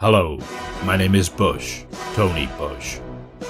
Hello, my name is Bush, Tony Bush.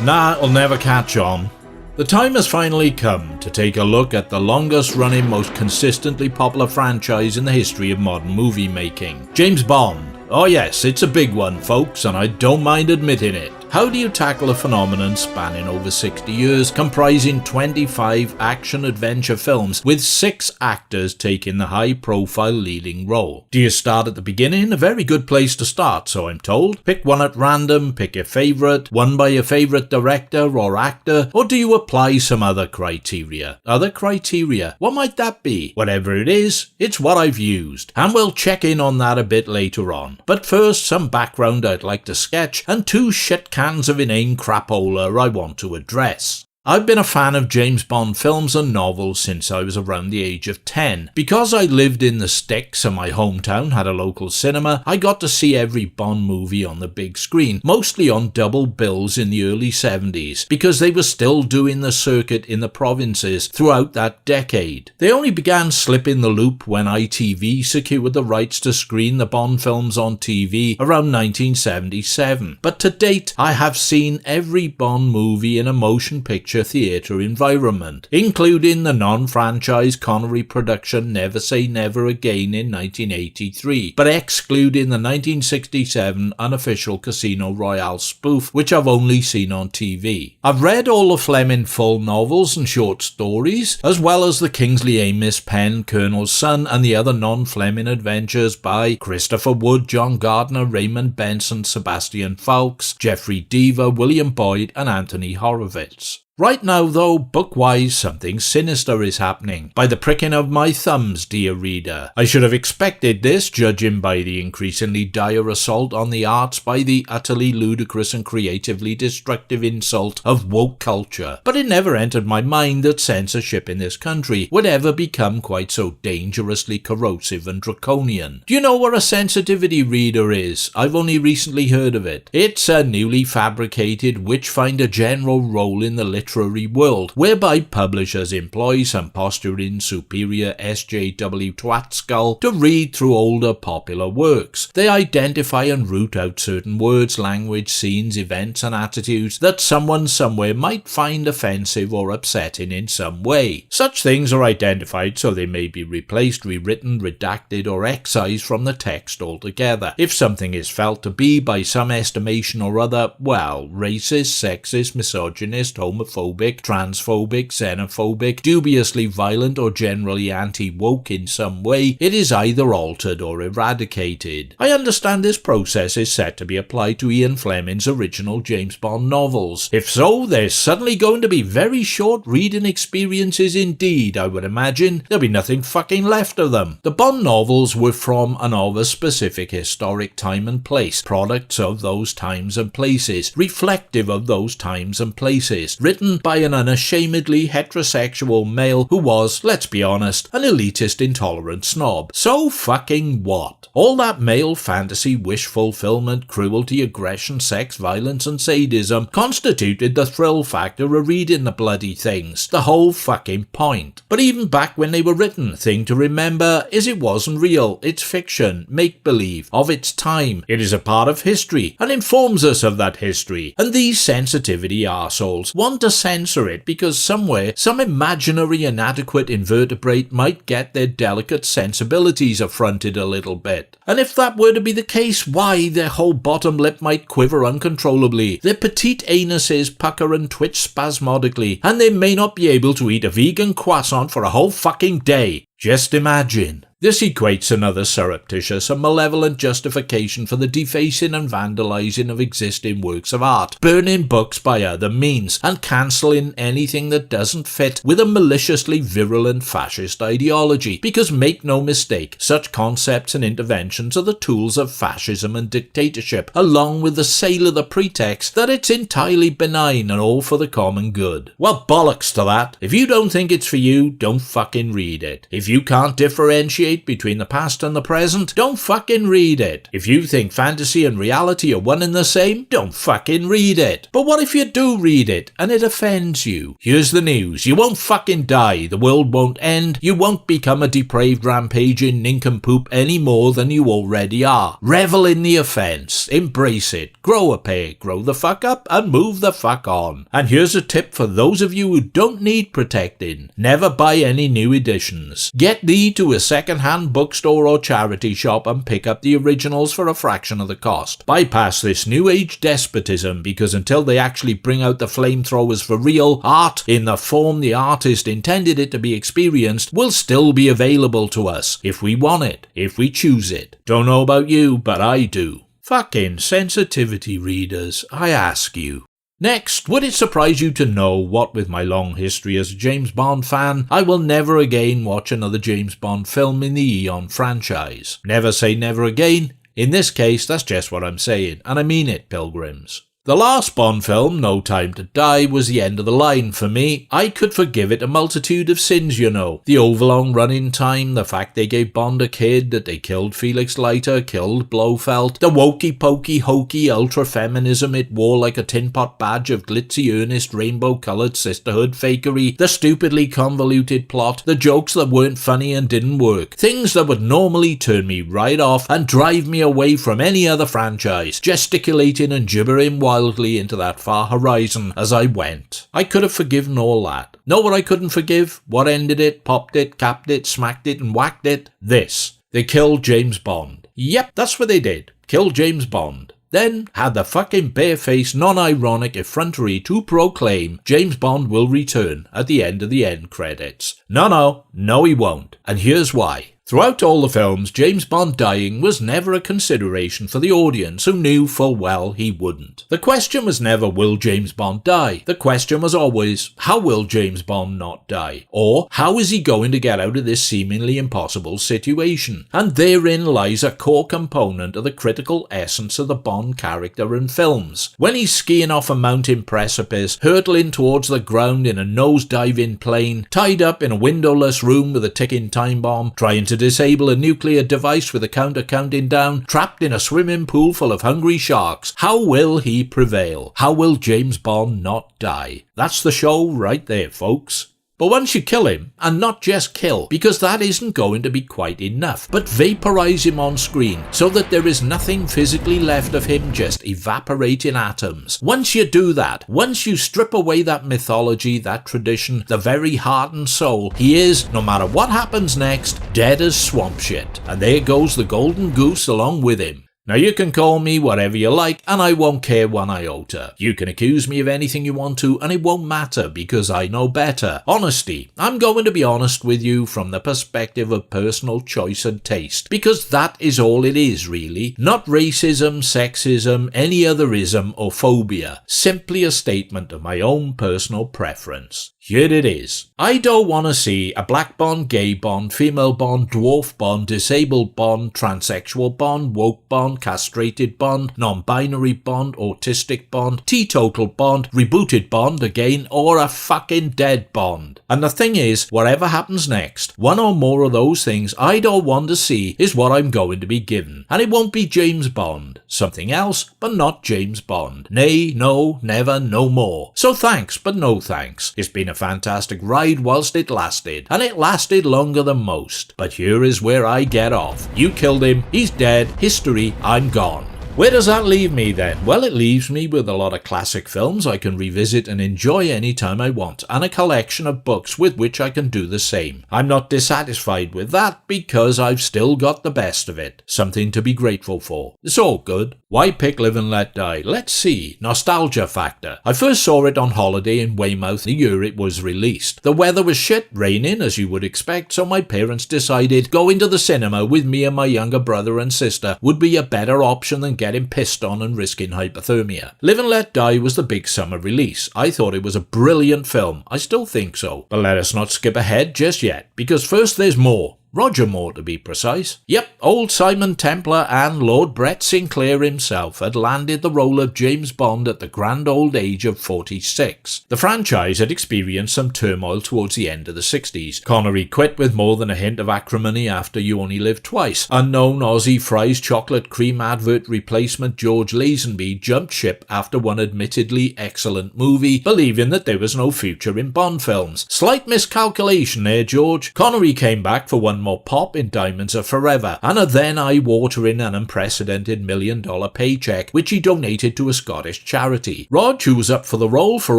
Nah, it'll never catch on. The time has finally come to take a look at the longest running, most consistently popular franchise in the history of modern movie making. James Bond. Oh yes, it's a big one folks, and I don't mind admitting it. How do you tackle a phenomenon spanning over 60 years, comprising 25 action-adventure films with 6 actors taking the high-profile leading role? Do you start at the beginning? A very good place to start, so I'm told. Pick one at random, pick your favourite, one by your favourite director or actor, or do you apply some other criteria? Other criteria? What might that be? Whatever it is, it's what I've used, and we'll check in on that a bit later on. But first, some background I'd like to sketch, and 2 shit cans of inane crapola I want to address. I've been a fan of James Bond films and novels since I was around the age of 10. Because I lived in the sticks and my hometown had a local cinema, I got to see every Bond movie on the big screen, mostly on double bills in the early 70s, because they were still doing the circuit in the provinces throughout that decade. They only began slipping the loop when ITV secured the rights to screen the Bond films on TV around 1977. But to date, I have seen every Bond movie in a motion picture theatre environment, including the non-franchise Connery production Never Say Never Again in 1983, but excluding the 1967 unofficial Casino Royale spoof, which I've only seen on TV. I've read all the Fleming full novels and short stories, as well as the Kingsley Amis penned Colonel's Son and the other non-Fleming adventures by Christopher Wood, John Gardner, Raymond Benson, Sebastian Faulks, Jeffrey Deaver, William Boyd and Anthony Horowitz. Right now though, book-wise, something sinister is happening. By the pricking of my thumbs, dear reader. I should have expected this, judging by the increasingly dire assault on the arts by the utterly ludicrous and creatively destructive insult of woke culture. But it never entered my mind that censorship in this country would ever become quite so dangerously corrosive and draconian. Do you know what a sensitivity reader is? I've only recently heard of it. It's a newly fabricated witchfinder general role in the literary world, whereby publishers employ some posturing superior SJW twat-skull to read through older popular works. They identify and root out certain words, language, scenes, events and attitudes that someone somewhere might find offensive or upsetting in some way. Such things are identified so they may be replaced, rewritten, redacted or excised from the text altogether. If something is felt to be, by some estimation or other, well, racist, sexist, misogynist, homophobic, transphobic, xenophobic, dubiously violent or generally anti-woke in some way, it is either altered or eradicated. I understand this process is set to be applied to Ian Fleming's original James Bond novels. If so, there's suddenly going to be very short reading experiences indeed, I would imagine. There'll be nothing fucking left of them. The Bond novels were from and of a specific historic time and place, products of those times and places, reflective of those times and places, written by an unashamedly heterosexual male who was, let's be honest, an elitist intolerant snob. So fucking what? All that male fantasy, wish fulfillment, cruelty, aggression, sex, violence and sadism constituted the thrill factor of reading the bloody things. The whole fucking point. But even back when they were written, thing to remember is it wasn't real, it's fiction, make-believe, of its time. It is a part of history and informs us of that history. And these sensitivity arseholes want to censor it because somewhere some imaginary inadequate invertebrate might get their delicate sensibilities affronted a little bit. And if that were to be the case, why, their whole bottom lip might quiver uncontrollably, their petite anuses pucker and twitch spasmodically, and they may not be able to eat a vegan croissant for a whole fucking day. Just imagine. This equates another surreptitious and malevolent justification for the defacing and vandalizing of existing works of art, burning books by other means, and cancelling anything that doesn't fit with a maliciously virulent fascist ideology, because make no mistake, such concepts and interventions are the tools of fascism and dictatorship, along with the sale of the pretext that it's entirely benign and all for the common good. Well, bollocks to that. If you don't think it's for you, don't fucking read it. If you can't differentiate differentiate between the past and the present, don't fucking read it. If you think fantasy and reality are one and the same, don't fucking read it. But what if you do read it and it offends you? Here's the news. You won't fucking die. The world won't end. You won't become a depraved rampaging nincompoop any more than you already are. Revel in the offense. Embrace it. Grow a pair. Grow the fuck up and move the fuck on. And here's a tip for those of you who don't need protecting. Never buy any new editions. Get thee to a second-hand bookstore or charity shop and pick up the originals for a fraction of the cost. Bypass this new age despotism, because until they actually bring out the flamethrowers for real, art in the form the artist intended it to be experienced will still be available to us if we want it, if we choose it. Don't know about you, but I do. Fucking sensitivity readers, I ask you. Next, would it surprise you to know what, with my long history as a James Bond fan, I will never again watch another James Bond film in the Eon franchise? Never say never again. In this case, that's just what I'm saying, and I mean it, pilgrims. The last Bond film, No Time to Die, was the end of the line for me. I could forgive it a multitude of sins, you know. The overlong running time, the fact they gave Bond a kid, that they killed Felix Leiter, killed Blofeld, the wokey-pokey hokey ultra-feminism it wore like a tin pot badge of glitzy earnest rainbow-coloured sisterhood fakery, the stupidly convoluted plot, the jokes that weren't funny and didn't work, things that would normally turn me right off and drive me away from any other franchise, gesticulating and gibbering wildly into that far horizon as I went. I could have forgiven all that. Know what I couldn't forgive? What ended it, popped it, capped it, smacked it and whacked it? This. They killed James Bond. Yep, that's what they did. Killed James Bond. Then had the fucking barefaced, non-ironic effrontery to proclaim James Bond will return at the end of the end credits. No, he won't. And here's why. Throughout all the films, James Bond dying was never a consideration for the audience, who knew full well he wouldn't. The question was never, will James Bond die? The question was always, how will James Bond not die? Or, how is he going to get out of this seemingly impossible situation? And therein lies a core component of the critical essence of the Bond character in films. When he's skiing off a mountain precipice, hurtling towards the ground in a nose-diving plane, tied up in a windowless room with a ticking time bomb, trying to disable a nuclear device with a counter counting down, trapped in a swimming pool full of hungry sharks, how will he prevail? How will James Bond not die? That's the show right there, folks. But once you kill him, and not just kill, because that isn't going to be quite enough, but vaporize him on screen so that there is nothing physically left of him, just evaporating atoms. Once you do that, once you strip away that mythology, that tradition, the very heart and soul, he is, no matter what happens next, dead as swamp shit. And there goes the golden goose along with him. Now you can call me whatever you like and I won't care one iota. You can accuse me of anything you want to and it won't matter because I know better. Honesty. I'm going to be honest with you from the perspective of personal choice and taste, because that is all it is really. Not racism, sexism, any other ism or phobia. Simply a statement of my own personal preference. Here it is. I don't want to see a black Bond, gay Bond, female Bond, dwarf Bond, disabled Bond, transsexual Bond, woke Bond, castrated Bond, non-binary Bond, autistic Bond, teetotal Bond, rebooted Bond again, or a fucking dead Bond. And the thing is, whatever happens next, one or more of those things I don't want to see is what I'm going to be given. And it won't be James Bond. Something else, but not James Bond. Nay, no, never, no more. So thanks, but no thanks. It's been a fantastic ride whilst it lasted, and it lasted longer than most. But here is where I get off. You killed him, he's dead, history, I'm gone. Where does that leave me then? Well, it leaves me with a lot of classic films I can revisit and enjoy anytime I want, and a collection of books with which I can do the same. I'm not dissatisfied with that because I've still got the best of it. Something to be grateful for. It's all good. Why pick Live and Let Die? Let's see. Nostalgia factor. I first saw it on holiday in Weymouth the year it was released. The weather was shit, raining as you would expect, so my parents decided going to the cinema with me and my younger brother and sister would be a better option than getting pissed on and risking hypothermia. Live and Let Die was the big summer release. I thought it was a brilliant film. I still think so. But let us not skip ahead just yet, because first there's more. Roger Moore to be precise. Yep, old Simon Templar and Lord Brett Sinclair himself had landed the role of James Bond at the grand old age of 46. The franchise had experienced some turmoil towards the end of the 60s. Connery quit with more than a hint of acrimony after You Only Live Twice. Unknown Aussie Fries chocolate cream advert replacement George Lazenby jumped ship after one admittedly excellent movie, believing that there was no future in Bond films. Slight miscalculation there, George. Connery came back for one more pop in Diamonds Are Forever, and a then eye-watering and unprecedented $1 million paycheck, which he donated to a Scottish charity. Rog, who was up for the role for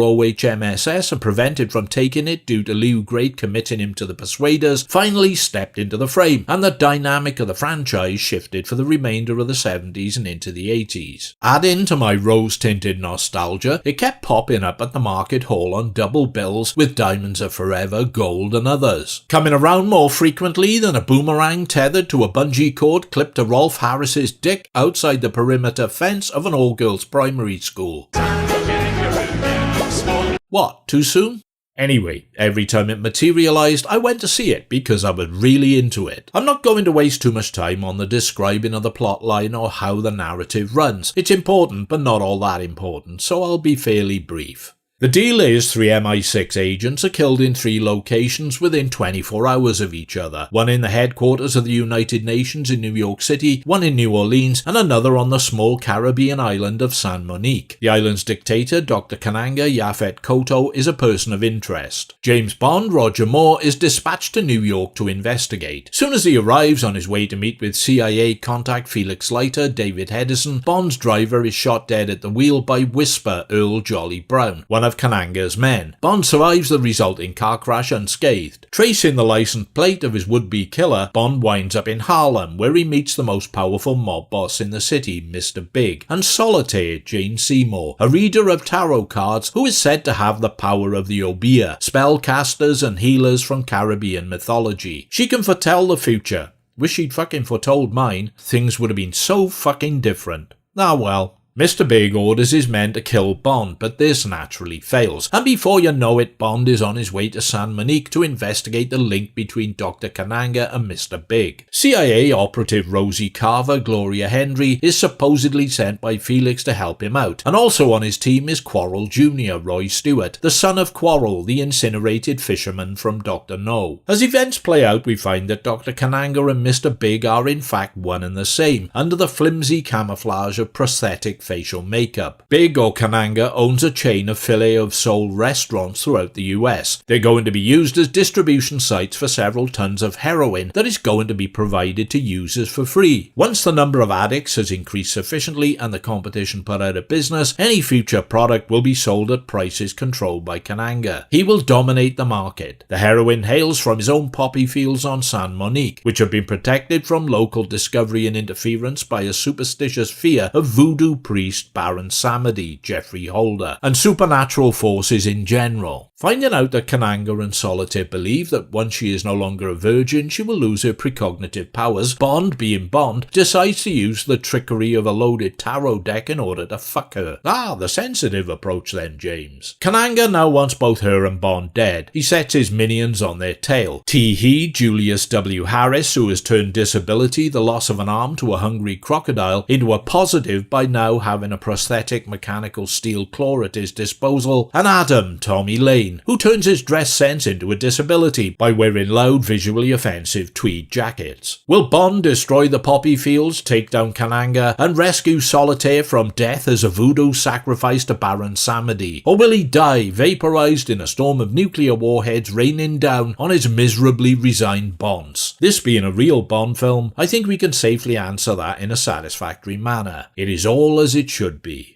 OHMSS and prevented from taking it due to Lew Grade committing him to the Persuaders, finally stepped into the frame, and the dynamic of the franchise shifted for the remainder of the 70s and into the 80s. Adding to my rose-tinted nostalgia, it kept popping up at the Market Hall on double bills with Diamonds Are Forever, Gold and others. Coming around more frequently than a boomerang tethered to a bungee cord clipped to Rolf Harris's dick outside the perimeter fence of an all-girls primary school. What, too soon? Anyway, every time it materialised, I went to see it because I was really into it. I'm not going to waste too much time on the describing of the plotline or how the narrative runs. It's important, but not all that important, so I'll be fairly brief. The deal is 3 MI6 agents are killed in 3 locations within 24 hours of each other. One in the headquarters of the United Nations in New York City, one in New Orleans, and another on the small Caribbean island of San Monique. The island's dictator, Dr. Kananga Yaphet Kotto, is a person of interest. James Bond, Roger Moore, is dispatched to New York to investigate. Soon as he arrives on his way to meet with CIA contact Felix Leiter, David Hedison, Bond's driver is shot dead at the wheel by Whisper Earl Jolly Brown, one of Kananga's men. Bond survives the resulting car crash unscathed. Tracing the license plate of his would-be killer, Bond winds up in Harlem, where he meets the most powerful mob boss in the city, Mr. Big, and Solitaire, Jane Seymour, a reader of tarot cards who is said to have the power of the Obeah, spellcasters and healers from Caribbean mythology. She can foretell the future. Wish she'd fucking foretold mine. Things would have been so fucking different. Ah well. Mr. Big orders his men to kill Bond, but this naturally fails, and before you know it, Bond is on his way to San Monique to investigate the link between Dr. Kananga and Mr. Big. CIA operative Rosie Carver, Gloria Hendry, is supposedly sent by Felix to help him out, and also on his team is Quarrel Jr., Roy Stewart, the son of Quarrel, the incinerated fisherman from Dr. No. As events play out, we find that Dr. Kananga and Mr. Big are in fact one and the same, under the flimsy camouflage of prosthetic facial makeup. Big, or Kananga, owns a chain of filet of soul restaurants throughout the US. They're going to be used as distribution sites for several tons of heroin that is going to be provided to users for free. Once the number of addicts has increased sufficiently and the competition put out of business, any future product will be sold at prices controlled by Kananga. He will dominate the market. The heroin hails from his own poppy fields on San Monique, which have been protected from local discovery and interference by a superstitious fear of voodoo priest Baron Samedi, Jeffrey Holder, and supernatural forces in general. Finding out that Kananga and Solitaire believe that once she is no longer a virgin, she will lose her precognitive powers, Bond, being Bond, decides to use the trickery of a loaded tarot deck in order to fuck her. Ah, the sensitive approach then, James. Kananga now wants both her and Bond dead. He sets his minions on their tail. Teehee, Julius W. Harris, who has turned disability, the loss of an arm to a hungry crocodile, into a positive by now having a prosthetic mechanical steel claw at his disposal, and Adam, Tommy Lane, who turns his dress sense into a disability by wearing loud, visually offensive tweed jackets. Will Bond destroy the poppy fields, take down Kananga, and rescue Solitaire from death as a voodoo sacrifice to Baron Samedi? Or will he die, vaporized in a storm of nuclear warheads raining down on his miserably resigned Bonds? This being a real Bond film, I think we can safely answer that in a satisfactory manner. It is all as it should be.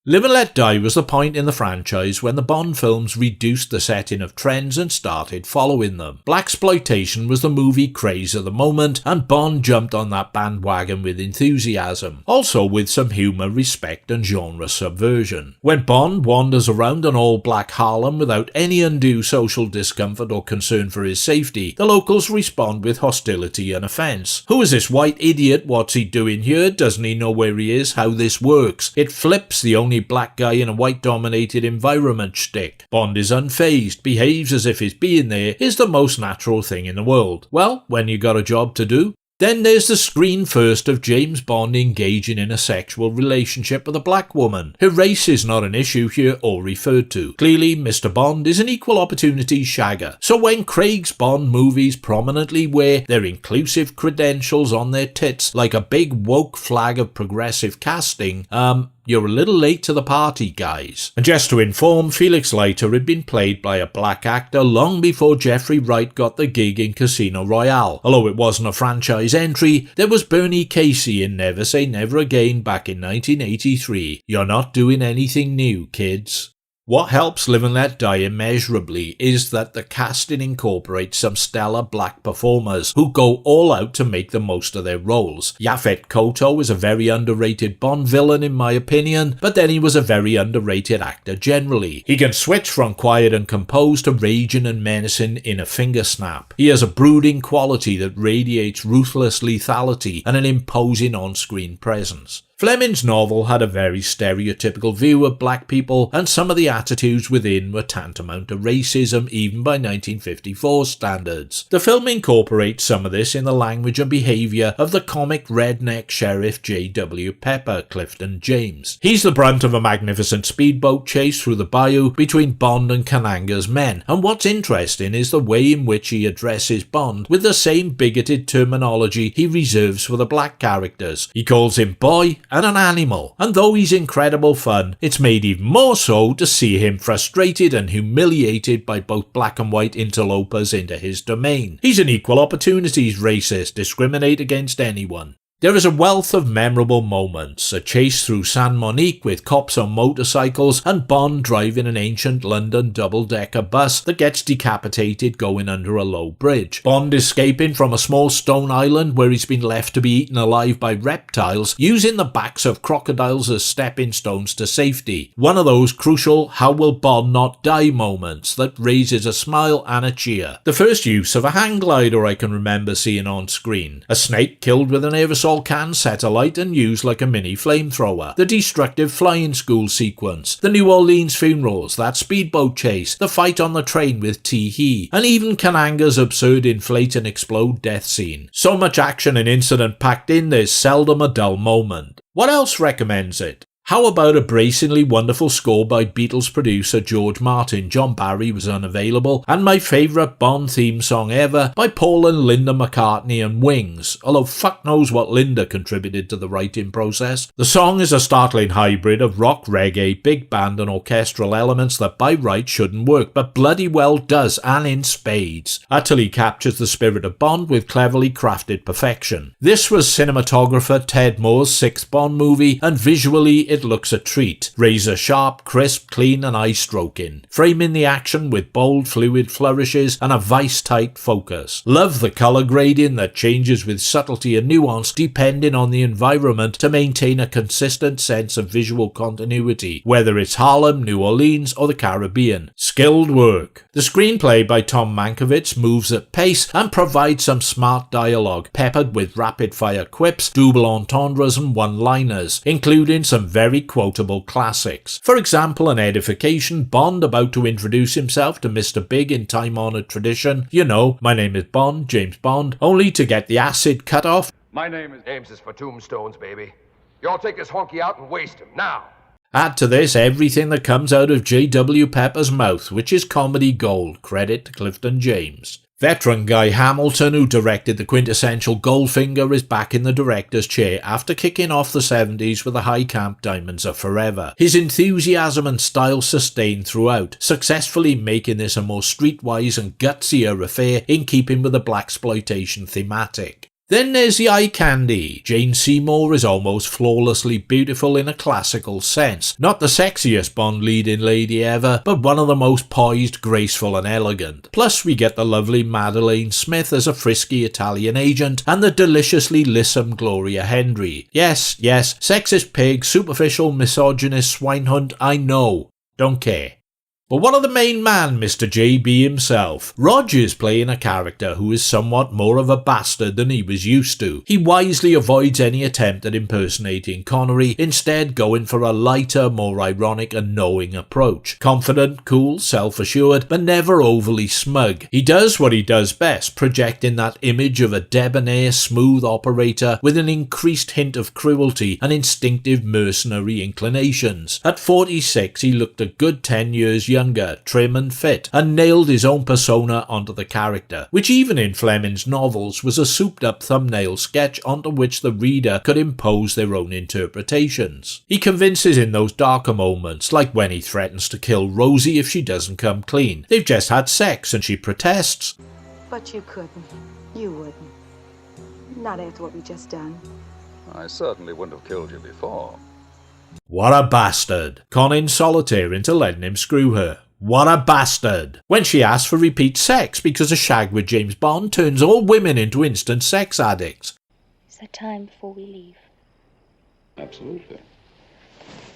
Live and Let Die was the point in the franchise when the Bond films reduced the setting of trends and started following them. Blaxploitation was the movie craze of the moment, and Bond jumped on that bandwagon with enthusiasm, also with some humour, respect and genre subversion. When Bond wanders around an all-black Harlem without any undue social discomfort or concern for his safety, the locals respond with hostility and offence. Who is this white idiot? What's he doing here? Doesn't he know where he is? How this works? It flips the only only black guy in a white-dominated environment shtick. Bond is unfazed, behaves as if his being there is the most natural thing in the world. Well, when you got a job to do. Then there's the screen first of James Bond engaging in a sexual relationship with a black woman. Her race is not an issue here or referred to. Clearly, Mr. Bond is an equal opportunity shagger. So when Craig's Bond movies prominently wear their inclusive credentials on their tits like a big woke flag of progressive casting, you're a little late to the party, guys. And just to inform, Felix Leiter had been played by a black actor long before Jeffrey Wright got the gig in Casino Royale. Although it wasn't a franchise entry, there was Bernie Casey in Never Say Never Again back in 1983. You're not doing anything new, kids. What helps Live and Let Die immeasurably is that the casting incorporates some stellar black performers who go all out to make the most of their roles. Yaphet Kotto is a very underrated Bond villain in my opinion, but then he was a very underrated actor generally. He can switch from quiet and composed to raging and menacing in a finger snap. He has a brooding quality that radiates ruthless lethality and an imposing on-screen presence. Fleming's novel had a very stereotypical view of black people, and some of the attitudes within were tantamount to racism even by 1954 standards. The film incorporates some of this in the language and behaviour of the comic redneck sheriff J.W. Pepper, Clifton James. He's the brunt of a magnificent speedboat chase through the bayou between Bond and Kananga's men, and what's interesting is the way in which he addresses Bond with the same bigoted terminology he reserves for the black characters. He calls him boy and an animal, and though he's incredible fun, it's made even more so to see him frustrated and humiliated by both black and white interlopers into his domain. He's an equal opportunities racist, discriminate against anyone. There is a wealth of memorable moments, a chase through San Monique with cops on motorcycles and Bond driving an ancient London double-decker bus that gets decapitated going under a low bridge. Bond escaping from a small stone island where he's been left to be eaten alive by reptiles, using the backs of crocodiles as stepping stones to safety. One of those crucial how will Bond not die moments that raises a smile and a cheer. The first use of a hang glider I can remember seeing on screen. A snake killed with an aerosol can set alight and used like a mini flamethrower. The destructive flying school sequence, the New Orleans funerals, that speedboat chase, the fight on the train with Tee-Hee, and even Kananga's absurd inflate and explode death scene. So much action and incident packed in, there's seldom a dull moment. What else recommends it? How about a bracingly wonderful score by Beatles producer George Martin? John Barry was unavailable, and my favourite Bond theme song ever by Paul and Linda McCartney and Wings, although fuck knows what Linda contributed to the writing process. The song is a startling hybrid of rock, reggae, big band and orchestral elements that by right shouldn't work, but bloody well does, and in spades. Utterly captures the spirit of Bond with cleverly crafted perfection. This was cinematographer Ted Moore's sixth Bond movie, and visually it looks a treat. Razor sharp, crisp, clean and eye-stroking. Framing the action with bold, fluid flourishes and a vice-tight focus. Love the colour grading that changes with subtlety and nuance depending on the environment to maintain a consistent sense of visual continuity, whether it's Harlem, New Orleans or the Caribbean. Skilled work. The screenplay by Tom Mankiewicz moves at pace and provides some smart dialogue, peppered with rapid-fire quips, double entendres and one-liners, including some very quotable classics. For example, an edification, Bond about to introduce himself to Mr. Big in time-honoured tradition. You know, my name is Bond, James Bond, only to get the acid cut off. My name is James is for tombstones, baby. Y'all take this honky out and waste him, now! Add to this everything that comes out of J.W. Pepper's mouth, which is comedy gold, credit to Clifton James. Veteran Guy Hamilton, who directed the quintessential Goldfinger, is back in the director's chair after kicking off the 70s with the high camp Diamonds Are Forever. His enthusiasm and style sustained throughout, successfully making this a more streetwise and gutsier affair in keeping with the blaxploitation thematic. Then there's the eye candy. Jane Seymour is almost flawlessly beautiful in a classical sense. Not the sexiest Bond leading lady ever, but one of the most poised, graceful and elegant. Plus we get the lovely Madeleine Smith as a frisky Italian agent, and the deliciously lissom Gloria Hendry. Yes, sexist pig, superficial, misogynist swinehunt, I know. Don't care. But what of the main man, Mr. JB himself? Roger's playing a character who is somewhat more of a bastard than he was used to. He wisely avoids any attempt at impersonating Connery, instead going for a lighter, more ironic and knowing approach. Confident, cool, self-assured, but never overly smug. He does what he does best, projecting that image of a debonair, smooth operator with an increased hint of cruelty and instinctive mercenary inclinations. At 46, he looked a good 10 years younger, trim and fit, and nailed his own persona onto the character, which even in Fleming's novels was a souped-up thumbnail sketch onto which the reader could impose their own interpretations. He convinces in those darker moments, like when he threatens to kill Rosie if she doesn't come clean. They've just had sex and she protests. But you couldn't. You wouldn't. Not after what we just done. I certainly wouldn't have killed you before. What a bastard. Conning solitaire into letting him screw her. What a bastard. When she asks for repeat sex because a shag with James Bond turns all women into instant sex addicts. Is there time before we leave? Absolutely.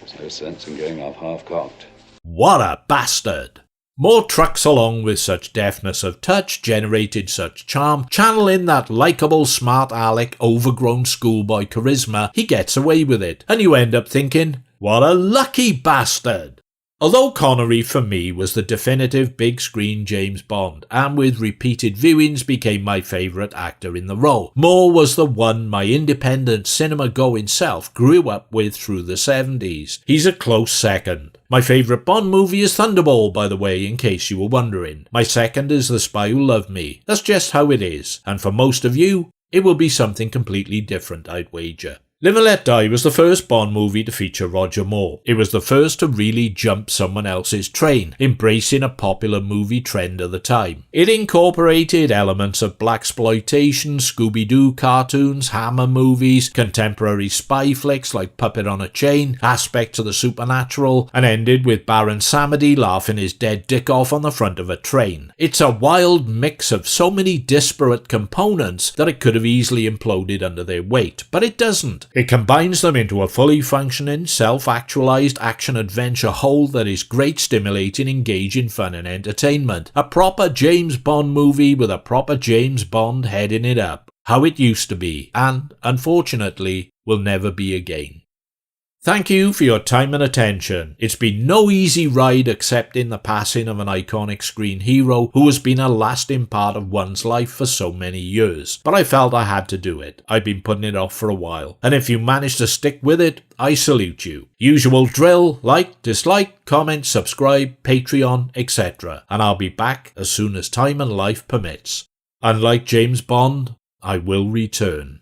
There's no sense in going off half-cocked. What a bastard. More trucks along with such deftness of touch generated such charm, channeling that likeable smart aleck overgrown schoolboy charisma, he gets away with it, and you end up thinking, what a lucky bastard. Although Connery for me was the definitive big screen James Bond, and with repeated viewings became my favourite actor in the role, Moore was the one my independent cinema-going self grew up with through the 70s. He's a close second. My favourite Bond movie is Thunderball, by the way, in case you were wondering. My second is The Spy Who Loved Me. That's just how it is, and for most of you, it will be something completely different, I'd wager. Live and Let Die was the first Bond movie to feature Roger Moore. It was the first to really jump someone else's train, embracing a popular movie trend of the time. It incorporated elements of blaxploitation, Scooby-Doo cartoons, Hammer movies, contemporary spy flicks like Puppet on a Chain, aspects of the supernatural, and ended with Baron Samedi laughing his dead dick off on the front of a train. It's a wild mix of so many disparate components that it could have easily imploded under their weight, but it doesn't. It combines them into a fully functioning, self-actualized action-adventure whole that is great, stimulating, engaging fun and entertainment. A proper James Bond movie with a proper James Bond heading it up. How it used to be, and, unfortunately, will never be again. Thank you for your time and attention. It's been no easy ride accepting the passing of an iconic screen hero who has been a lasting part of one's life for so many years, but I felt I had to do it. I've been putting it off for a while, and if you manage to stick with it, I salute you. Usual drill, like, dislike, comment, subscribe, Patreon, etc. And I'll be back as soon as time and life permits. Unlike James Bond, I will return.